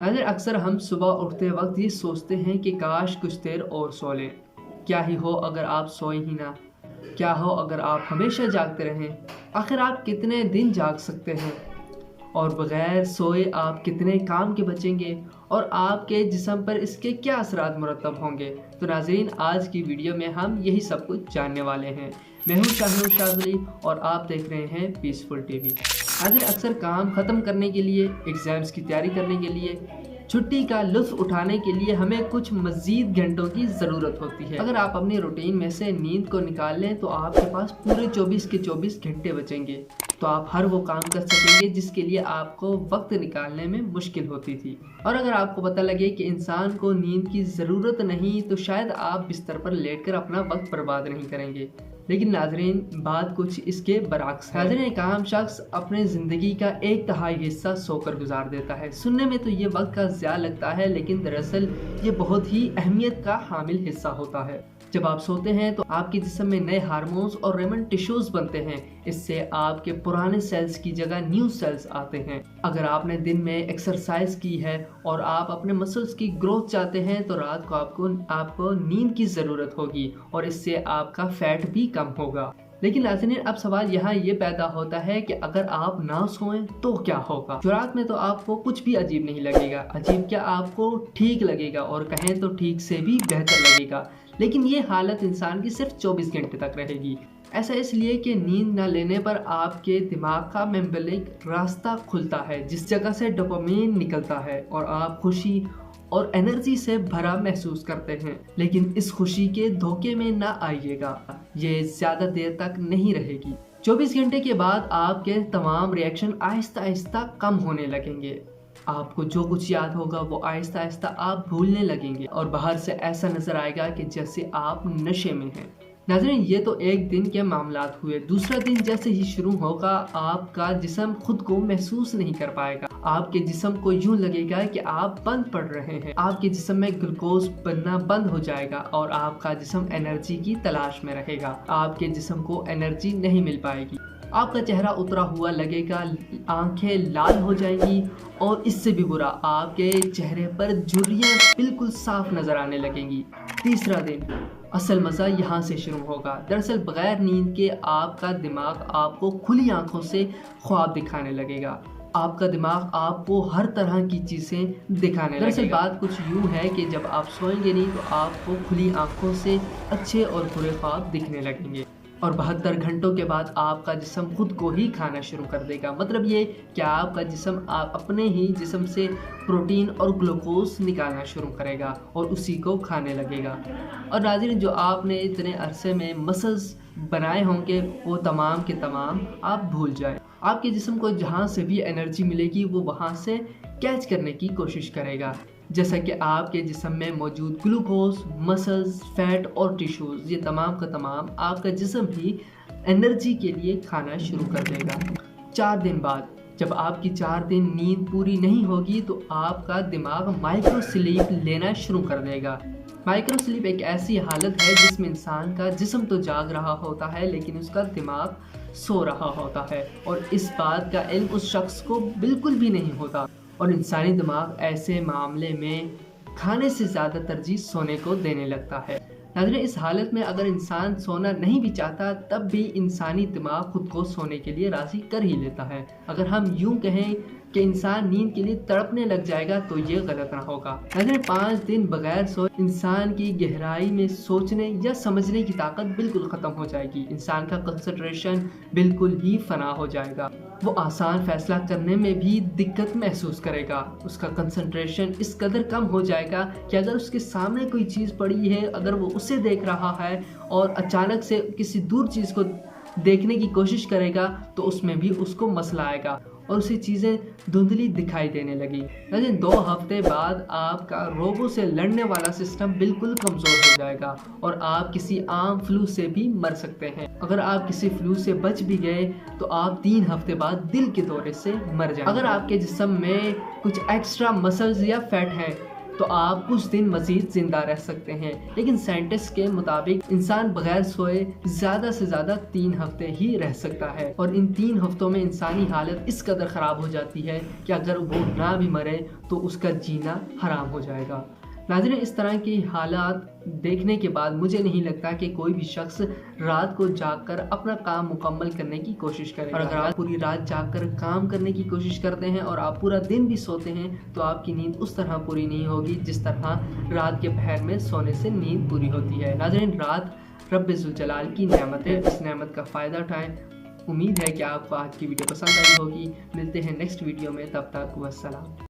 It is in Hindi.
अक्सर हम सुबह उठते वक्त ये सोचते हैं कि काश कुछ देर और सो लें। क्या ही हो अगर आप सोए ही ना। क्या हो अगर आप हमेशा जागते रहें। आखिर आप कितने दिन जाग सकते हैं और बगैर सोए आप कितने काम के बचेंगे और आपके जिस्म पर इसके क्या असरात मुरतब होंगे। तो नाज़रीन, आज की वीडियो में हम यही सब कुछ जानने वाले हैं। मैं हूं शाहनूर शाज़ली और आप देख रहे हैं पीसफुल टीवी। अक्सर काम ख़त्म करने के लिए, एग्ज़ाम्स की तैयारी करने के लिए, छुट्टी का लुत्फ़ उठाने के लिए हमें कुछ मज़ीद घंटों की ज़रूरत होती है। अगर आप अपनी रूटीन में से नींद को निकाल लें तो आपके पास पूरे 24 के 24 घंटे बचेंगे। तो आप हर वो काम कर सकेंगे जिसके लिए आपको वक्त निकालने में मुश्किल होती थी। और अगर आपको पता लगे कि इंसान को नींद की ज़रूरत नहीं, तो शायद आप बिस्तर पर लेटकर अपना वक्त बर्बाद नहीं करेंगे। लेकिन नाजरीन, बात कुछ इसके बरअक्स है। नाजरीन, एक आम शख्स अपने ज़िंदगी का 1/3 हिस्सा सोकर गुजार देता है। सुनने में तो ये वक्त का ज़्यादा लगता है, लेकिन दरअसल ये बहुत ही अहमियत का हामिल हिस्सा होता है। जब आप सोते हैं तो आपके जिस्म में नए हार्मोन्स और रेमन टिश्यूज बनते हैं। इससे आपके पुराने सेल्स की जगह न्यू सेल्स आते हैं। अगर आपने दिन में एक्सरसाइज की है और आप अपने मसल्स की ग्रोथ चाहते हैं तो रात को आपको नींद की ज़रूरत होगी और इससे आपका फैट भी कम होगा। लेकिन नाज़रीन, अब सवाल यहाँ ये पैदा होता है कि अगर आप ना सोएं तो क्या होगा। शुरुआत में तो आपको कुछ भी अजीब नहीं लगेगा। अजीब क्या, आपको ठीक लगेगा और कहें तो ठीक से भी बेहतर लगेगा। लेकिन ये हालत इंसान की सिर्फ 24 घंटे तक रहेगी। ऐसा इसलिए कि नींद न लेने पर आपके दिमाग का मेम्बलिक रास्ता खुलता है, जिस जगह से डोपामिन निकलता है और आप खुशी और एनर्जी से भरा महसूस करते हैं। लेकिन इस खुशी के धोखे में ना आइएगा, ये ज़्यादा देर तक नहीं रहेगी। 24 घंटे के बाद आपके तमाम रिएक्शन आहिस्ता आहिस्ता कम होने लगेंगे। आपको जो कुछ याद होगा वो आहिस्ता आहिस्ता आप भूलने लगेंगे और बाहर से ऐसा नजर आएगा कि जैसे आप नशे में हैं। नाज़रीन, ये तो एक दिन के मामलात हुए। दूसरा दिन जैसे ही शुरू होगा, आपका जिस्म खुद को महसूस नहीं कर पाएगा। आपके जिस्म को यूं लगेगा कि आप बंद पड़ रहे हैं। आपके जिस्म में ग्लूकोज बनना बंद हो जाएगा और आपका जिस्म एनर्जी की तलाश में रहेगा। आपके जिस्म को एनर्जी नहीं मिल पाएगी। आपका चेहरा उतरा हुआ लगेगा, आंखें लाल हो जाएंगी और इससे भी बुरा, आपके चेहरे पर झुर्रियां बिल्कुल साफ नजर आने लगेंगी। तीसरा दिन, असल मज़ा यहाँ से शुरू होगा। दरअसल बगैर नींद के आपका दिमाग आपको खुली आंखों से ख्वाब दिखाने लगेगा। आपका दिमाग आपको हर तरह की चीज़ें दिखाने लगेगा। दरअसल बात कुछ यूँ है कि जब आप सोएंगे नहीं तो आपको खुली आंखों से अच्छे और बुरे ख्वाब दिखने लगेंगे और 72 घंटों के बाद आपका जिस्म खुद को ही खाना शुरू कर देगा। मतलब ये कि आपका जिस्म आप अपने ही जिस्म से प्रोटीन और ग्लूकोज निकालना शुरू करेगा और उसी को खाने लगेगा। और नाज़रीन, जो आपने इतने अरसे में मसल्स बनाए होंगे वो तमाम के तमाम आप भूल जाएं। आपके जिस्म को जहाँ से भी एनर्जी मिलेगी वो वहाँ से कैच करने की कोशिश करेगा। जैसा कि आपके जिस्म में मौजूद ग्लूकोज, मसल्स, फैट और टिश्यूज, ये तमाम का तमाम आपका जिस्म ही एनर्जी के लिए खाना शुरू कर देगा। 4 दिन बाद जब आपकी 4 दिन नींद पूरी नहीं होगी तो आपका दिमाग माइक्रो स्लीप लेना शुरू कर देगा। माइक्रो स्लीप एक ऐसी हालत है जिसमें इंसान का जिस्म तो जाग रहा होता है लेकिन उसका दिमाग सो रहा होता है और इस बात का इल्म उस शख्स को बिल्कुल भी नहीं होता। और इंसानी दिमाग ऐसे मामले में खाने से ज़्यादा तरजीह सोने को देने लगता है। नाज़रीन, इस हालत में अगर इंसान सोना नहीं भी चाहता तब भी इंसानी दिमाग खुद को सोने के लिए राज़ी कर ही लेता है। अगर हम यूं कहें कि इंसान नींद के लिए तड़पने लग जाएगा तो ये गलत ना होगा। नाज़रीन, 5 दिन बगैर सोए इंसान की गहराई में सोचने या समझने की ताकत बिल्कुल ख़त्म हो जाएगी। इंसान का कंसंट्रेशन बिल्कुल ही फना हो जाएगा। वो आसान फैसला करने में भी दिक्कत महसूस करेगा। उसका कंसंट्रेशन इस कदर कम हो जाएगा कि अगर उसके सामने कोई चीज़ पड़ी है, अगर वो उसे देख रहा है और अचानक से किसी दूर चीज़ को देखने की कोशिश करेगा तो उसमें भी उसको मसला आएगा और उसे चीज़ें धुंधली दिखाई देने लगी। लेकिन 2 हफ्ते बाद आपका रोगों से लड़ने वाला सिस्टम बिल्कुल कमज़ोर हो जाएगा और आप किसी आम फ्लू से भी मर सकते हैं। अगर आप किसी फ्लू से बच भी गए तो आप 3 हफ्ते बाद दिल के दौरे से मर जाएंगे। अगर आपके जिस्म में कुछ एक्स्ट्रा मसल्स या फैट है तो आप कुछ दिन मजीद जिंदा रह सकते हैं। लेकिन साइंटिस्ट के मुताबिक इंसान बगैर सोए ज़्यादा से ज़्यादा 3 हफ्ते ही रह सकता है, और इन 3 हफ्तों में इंसानी हालत इस कदर ख़राब हो जाती है कि अगर वो ना भी मरे तो उसका जीना हराम हो जाएगा। नाज़रीन, इस तरह की हालात देखने के बाद मुझे नहीं लगता कि कोई भी शख्स रात को जागकर अपना काम मुकम्मल करने की कोशिश करेगा। और अगर आप पूरी रात जागकर काम करने की कोशिश करते हैं और आप पूरा दिन भी सोते हैं तो आपकी नींद उस तरह पूरी नहीं होगी जिस तरह रात के पहर में सोने से नींद पूरी होती है। नाज़रीन, रात रब्बे ज़ुल जलाल की नेमत है, इस नेमत का फ़ायदा उठाएं। उम्मीद है कि आपको आज की वीडियो पसंद आई होगी। मिलते हैं नेक्स्ट वीडियो में, तब तक वस्सलाम।